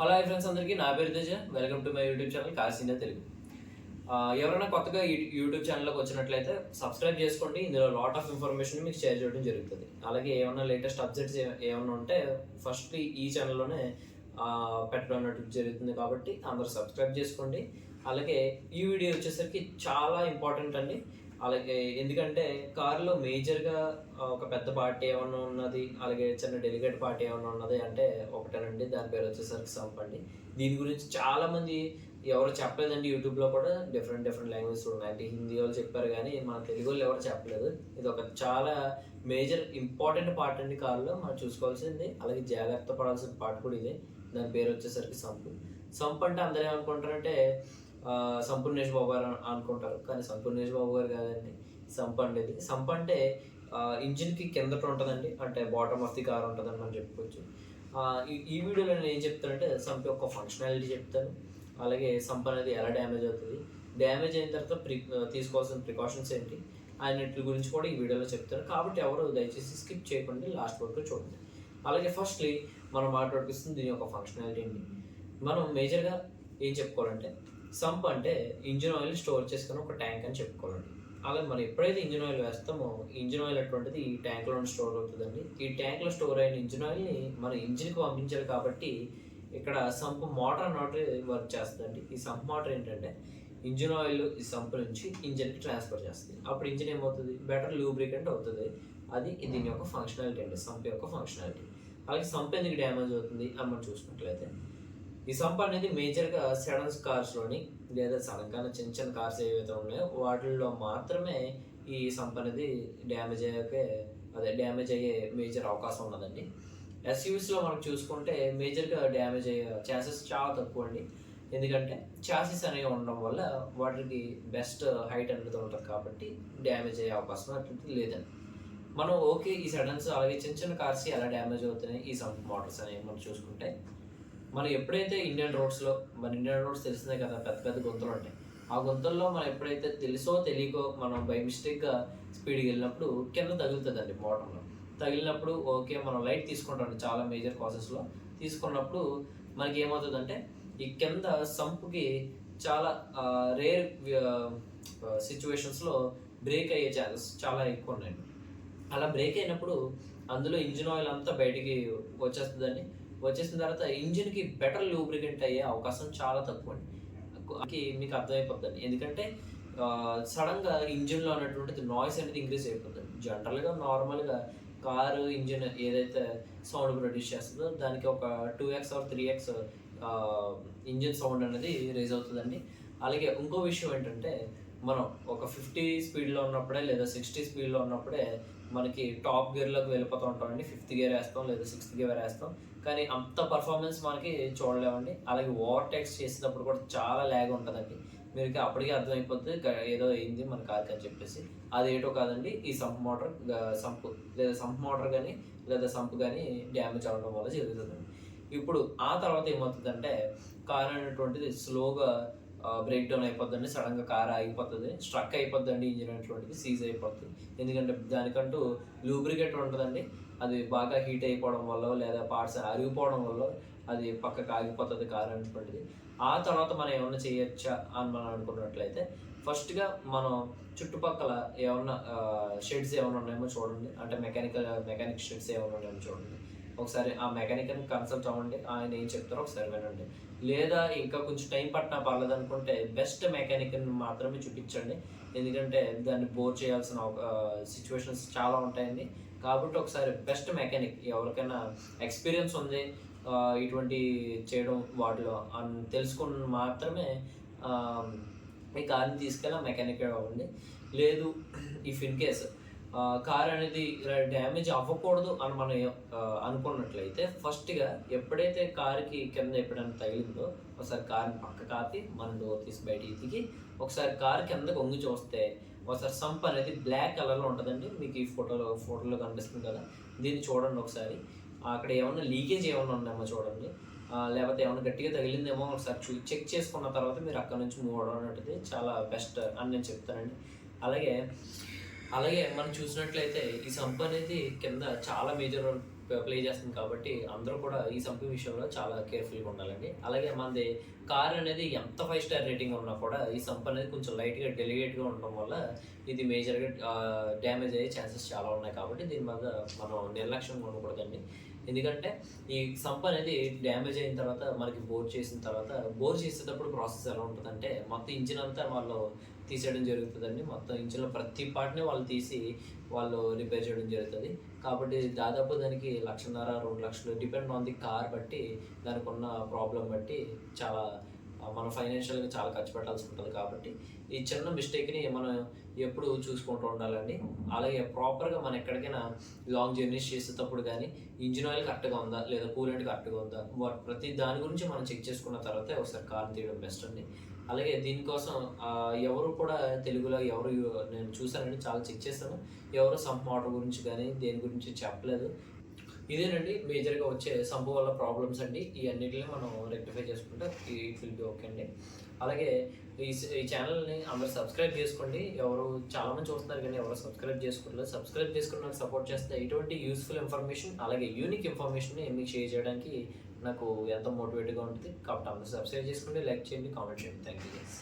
Hello hi friends అందరికీ నా పేరు తేజ. Welcome to my YouTube channel కాశీనా తెలుగు. ఎవరైనా కొత్తగా యూట్యూబ్ ఛానల్లోకి వచ్చినట్లయితే సబ్స్క్రైబ్ చేసుకోండి. ఇందులో లాట్ ఆఫ్ ఇన్ఫర్మేషన్ మీకు షేర్ చేయడం జరుగుతుంది. అలాగే ఏమైనా లేటెస్ట్ అప్డేట్స్ ఏమైనా ఉంటే ఫస్ట్ ఈ ఛానల్లోనే పెట్టడం అన్నట్టు జరుగుతుంది. కాబట్టి అందరూ సబ్స్క్రైబ్ చేసుకోండి. అలాగే ఈ వీడియో వచ్చేసరికి చాలా ఇంపార్టెంట్ అండి. అలాగే ఎందుకంటే కారులో మేజర్గా ఒక పెద్ద పార్టీ ఏమన్నా ఉన్నది, అలాగే చిన్న డెలికేట్ పార్టీ ఏమన్నా ఉన్నది అంటే ఒకటేనండి. దాని పేరు వచ్చేసరికి సంప్ అండి. దీని గురించి చాలామంది ఎవరు చెప్పలేదండి. యూట్యూబ్లో కూడా డిఫరెంట్ లాంగ్వేజ్ ఉన్నాయి. అంటే హిందీ వాళ్ళు చెప్పారు కానీ మన తెలుగు వాళ్ళు ఎవరు చెప్పలేదు. ఇది ఒక చాలా మేజర్ ఇంపార్టెంట్ పార్ట్ అండి కారులో మనం చూసుకోవాల్సింది. అలాగే జాగ్రత్త పడాల్సిన పార్ట్ కూడా ఇదే. దాని పేరు వచ్చేసరికి సంప్. సంప్ అంటే అందరూ ఏమనుకుంటారంటే సంపూర్ణేష్ బాబు గారు అనుకుంటారు, కానీ సంపూర్ణేష్ బాబు గారు కాదండి. సంప్ అనేది సంప్ అంటే ఇంజిన్కి కిందట ఉంటుందండి. అంటే బాటమ్ ఆఫ్ ది కార్ ఉంటుందని మనం చెప్పుకోవచ్చు. ఈ వీడియోలో నేను ఏం చెప్తానంటే సంప్ యొక్క ఫంక్షనాలిటీ చెప్తాను. అలాగే సంప్ అనేది ఎలా డ్యామేజ్ అవుతుంది, డ్యామేజ్ అయిన తర్వాత తీసుకోవాల్సిన ప్రికాషన్స్ ఏంటి అన్నిటి గురించి కూడా ఈ వీడియోలో చెప్తాను. కాబట్టి ఎవరు దయచేసి స్కిప్ చేయకండి, లాస్ట్ వరకు చూడండి. అలాగే ఫస్ట్లీ మనం మాట్లాడుకుస్తుంది దీని యొక్క ఫంక్షనాలిటీ ఏంటి. మనం మేజర్గా ఏం చెప్పుకోవాలంటే సంప్ అంటే ఇంజిన్ ఆయిల్ స్టోర్ చేసుకుని ఒక ట్యాంక్ అని చెప్పుకోవాలండి. అలాగే మనం ఎప్పుడైతే ఇంజిన్ ఆయిల్ వేస్తామో ఇంజిన్ ఆయిల్ అటువంటిది ఈ ట్యాంక్లో స్టోర్ అవుతుందండి. ఈ ట్యాంక్లో స్టోర్ అయిన ఇంజిన్ ఆయిల్ని మన ఇంజిన్కి పంపించాలి. కాబట్టి ఇక్కడ సంప్ మోటార్ అన్నట్టు వర్క్ చేస్తుందండి. ఈ సంప్ మోటార్ ఏంటంటే ఇంజిన్ ఆయిల్ ఈ సంప్ నుంచి ఇంజిన్కి ట్రాన్స్ఫర్ చేస్తుంది. అప్పుడు ఇంజిన్ ఏమవుతుంది, బెటర్ లూబ్రికెంట్ అవుతుంది. అది దీని యొక్క ఫంక్షనాలిటీ అండి, సంప్ యొక్క ఫంక్షనాలిటీ. అలాగే సంప్ ఎందుకు డ్యామేజ్ అవుతుంది అని మనం చూసినట్లయితే ఈ సంప్ అనేది మేజర్గా సెడన్స్ కార్స్లోని లేదా సడన్గా చిన్న కార్స్ ఏవైతే ఉన్నాయో వాటిల్లో మాత్రమే ఈ సంప్ అనేది డ్యామేజ్ అయ్యే మేజర్ అవకాశం ఉన్నదండి. ఎస్యూవీస్లో మనం చూసుకుంటే మేజర్గా డ్యామేజ్ అయ్యే ఛాన్సెస్ చాలా తక్కువ అండి. ఎందుకంటే ఛాసెస్ అనేవి ఉండడం వల్ల వాటికి బెస్ట్ హైట్ అనేది ఉంటుంది. కాబట్టి డ్యామేజ్ అయ్యే అవకాశం అటువంటిది లేదండి. మనం ఓకే ఈ సడన్స్ అలాగే చిన్న కార్స్ ఎలా డ్యామేజ్ అవుతున్నాయి ఈ సంప్ మోటార్స్ అనేవి మనం చూసుకుంటే మనం ఎప్పుడైతే ఇండియన్ రోడ్స్ తెలిసిందే కదా, పెద్ద గుంతలు ఉంటాయి. ఆ గుంతల్లో మనం ఎప్పుడైతే తెలుసో తెలియకో మనం బై మిస్టేక్గా స్పీడ్కి వెళ్ళినప్పుడు కింద తగులుతుందండి. మోటార్లో తగిలినప్పుడు ఓకే మనం లైట్ తీసుకుంటాం చాలా మేజర్ కాసెస్లో. తీసుకున్నప్పుడు మనకి ఏమవుతుందంటే ఈ కింద సంప్కి చాలా రేర్ సిచ్యువేషన్స్లో బ్రేక్ అయ్యే ఛాన్సెస్ చాలా ఎక్కువ ఉన్నాయండి. అలా బ్రేక్ అయినప్పుడు అందులో ఇంజిన్ ఆయిల్ అంతా బయటికి వచ్చేస్తుందండి. వచ్చేసిన తర్వాత ఇంజిన్కి బెటర్ లూబ్రికెంట్ అయ్యే అవకాశం చాలా తక్కువ అండి. మీకు అర్థమైపోతుంది. ఎందుకంటే సడన్గా ఇంజిన్లో ఉన్నటువంటిది నాయిస్ అనేది ఇంక్రీజ్ అయిపోతుంది. జనరల్గా నార్మల్గా కారు ఇంజిన్ ఏదైతే సౌండ్ ప్రొడ్యూస్ చేస్తుందో దానికి ఒక 2x or 3x engine sound అనేది రేజ్ అవుతుందండి. అలాగే ఇంకో విషయం ఏంటంటే మనం ఒక 50 స్పీడ్లో ఉన్నప్పుడే లేదా 60 స్పీడ్లో ఉన్నప్పుడే మనకి టాప్ గేర్లోకి వెళ్ళిపోతూ ఉంటామండి. 5th గేర్ వేస్తాం లేదా 6th గేర్ వేస్తాం, కానీ అంత పర్ఫార్మెన్స్ మనకి చూడలేమండి. అలాగే ఓవర్టేక్స్ చేసేటప్పుడు కూడా చాలా ల్యాగ్ ఉంటుందండి. మీకు అప్పటికే అర్థమైపోతుంది ఏదో అయింది మన కార్కి అని చెప్పేసి. అది ఏటో కాదండి, ఈ సంప్ మోటార్ కానీ లేదా సంప్ కానీ డ్యామేజ్ అవ్వడం వల్ల జరుగుతుందండి. ఇప్పుడు ఆ తర్వాత ఏమవుతుందంటే కార్ అనేటువంటిది స్లోగా బ్రేక్ డౌన్ అయిపోద్దండి. సడన్గా కార్ ఆగిపోతుంది, స్ట్రక్ అయిపోద్దండి. ఇంజిన్ అటువంటిది సీజ్ అయిపోతుంది. ఎందుకంటే దానికంటూ లూబ్రికేట్ ఉంటుందండి. అది బాగా హీట్ అయిపోవడం వల్ల లేదా పార్ట్స్ అరిగిపోవడం వల్ల అది పక్కకు ఆగిపోతుంది కార్ అనేటువంటిది. ఆ తర్వాత మనం ఏమన్నా చేయొచ్చా అని మనం అనుకున్నట్లయితే ఫస్ట్గా మనం చుట్టుపక్కల ఏమన్నా షెడ్స్ ఏమైనా ఉన్నాయేమో చూడండి. అంటే మెకానిక్ షెడ్స్ ఏమైనా ఉన్నాయేమో చూడండి. ఒకసారి ఆ మెకానిక్ని కన్సల్ట్ అవ్వండి, ఆయన ఏం చెప్తారో ఒకసారి వినండి. లేదా ఇంకా కొంచెం టైం పట్టినా పర్లేదు అనుకుంటే బెస్ట్ మెకానిక్ని మాత్రమే చూపించండి. ఎందుకంటే దాన్ని బోర్ చేయాల్సిన సిచ్యువేషన్స్ చాలా ఉంటాయండి. కాబట్టి ఒకసారి బెస్ట్ మెకానిక్ ఎవరికైనా ఎక్స్పీరియన్స్ ఉంది ఇటువంటి చేయడం వాటిలో అని తెలుసుకుని మాత్రమే ఈ కార్ని తీసుకెళ్ళి మెకానిక్ అవ్వండి. లేదు ఇఫ్ ఇన్ కేస్ కార్ అనేది డ్యామేజ్ అవ్వకూడదు అని మనం అనుకున్నట్లయితే ఫస్ట్గా ఎప్పుడైతే కార్కి కింద ఎప్పుడైనా తగిలిందో ఒకసారి కార్ని పక్క కాపి మన డోర్ తీసి బయటికి దిగి ఒకసారి కార్ కిందకి వంగి చూస్తే ఒకసారి సంప్ అనేది బ్లాక్ కలర్లో ఉంటుందండి. మీకు ఈ ఫోటోలో కనిపిస్తుంది కదా, దీన్ని చూడండి ఒకసారి. అక్కడ ఏమన్నా లీకేజ్ ఏమైనా ఉన్నాయేమో చూడండి, లేకపోతే ఏమైనా గట్టిగా తగిలిందేమో ఒకసారి చెక్ చేసుకున్న తర్వాత మీరు అక్కడ నుంచి మూవ్ అవడం అనేది చాలా బెస్ట్ అని నేను చెప్తానండి. అలాగే మనం చూసినట్లయితే ఈ సంప్ అనేది కింద చాలా మేజర్ ప్లే చేస్తుంది కాబట్టి అందరూ కూడా ఈ సంపు విషయంలో చాలా కేర్ఫుల్గా ఉండాలండి. అలాగే మనది కార్ అనేది ఎంత 5 స్టార్ రేటింగ్ ఉన్నా కూడా ఈ సంప్ అనేది కొంచెం లైట్గా డెలికేట్గా ఉండడం వల్ల ఇది మేజర్గా డ్యామేజ్ అయ్యే ఛాన్సెస్ చాలా ఉన్నాయి. కాబట్టి దీని మీద మనం నిర్లక్ష్యంగా ఉండకూడదండి. ఎందుకంటే ఈ సంప్ అనేది డ్యామేజ్ అయిన తర్వాత మనకి బోర్ చేసిన తర్వాత బోర్ చేసేటప్పుడు ప్రాసెస్ ఎలా ఉంటుందంటే మొత్తం ఇంజిన్ అంతా వాళ్ళు తీసేయడం జరుగుతుందండి. మొత్తం ఇంజిన్లో ప్రతి పార్ట్ని వాళ్ళు తీసి వాళ్ళు రిపేర్ చేయడం జరుగుతుంది. కాబట్టి దాదాపు దానికి 1,50,000 2 లక్షలు డిపెండ్ ఆన్ ది కార్ బట్టి దానికి ఉన్న ప్రాబ్లం బట్టి చాలా మనం ఫైనాన్షియల్గా చాలా ఖర్చు పెట్టాల్సి ఉంటుంది. కాబట్టి ఈ చిన్న మిస్టేక్ని మనం ఎప్పుడు చూసుకుంటూ ఉండాలండి. అలాగే ప్రాపర్గా మనం ఎక్కడికైనా లాంగ్ జర్నీస్ చేసేటప్పుడు కానీ ఇంజిన్ ఆయిల్ కరెక్ట్గా ఉందా లేదా కూలెంట్ కరెక్ట్గా ఉందా ప్రతి దాని గురించి మనం చెక్ చేసుకున్న తర్వాతే ఒకసారి కార్ తీయడం బెస్ట్ అండి. అలాగే దీనికోసం ఎవరు కూడా తెలుగులో నేను చూసానండి, చాలా చెక్ చేశాను, ఎవరు సంప్ మోటార్ గురించి కానీ దేని గురించి చెప్పలేదు. ఇదేనండి మేజర్గా వచ్చే సంపు వల్ల ప్రాబ్లమ్స్ అండి. ఈ అన్నిటిని మనం రెక్టిఫై చేసుకుంటే ఇట్ విల్ బి ఓకే అండి. అలాగే ఈ ఛానల్ని అందరూ సబ్స్క్రైబ్ చేసుకోండి. చాలామంది చూస్తున్నారు కానీ ఎవరు సబ్స్క్రైబ్ చేసుకోవట్లేదు. సబ్స్క్రైబ్ చేసుకుని నాకు సపోర్ట్ చేస్తే ఇటువంటి యూస్ఫుల్ ఇన్ఫర్మేషన్ అలాగే యూనిక్ ఇన్ఫర్మేషన్ని మీకు షేర్ చేయడానికి నాకు ఎంతో మోటివేట్గా ఉంటుంది. కాబట్టి అందరూ సబ్స్క్రైబ్ చేసుకోండి, లైక్ చేయండి, కామెంట్ చేయండి. Thank you guys.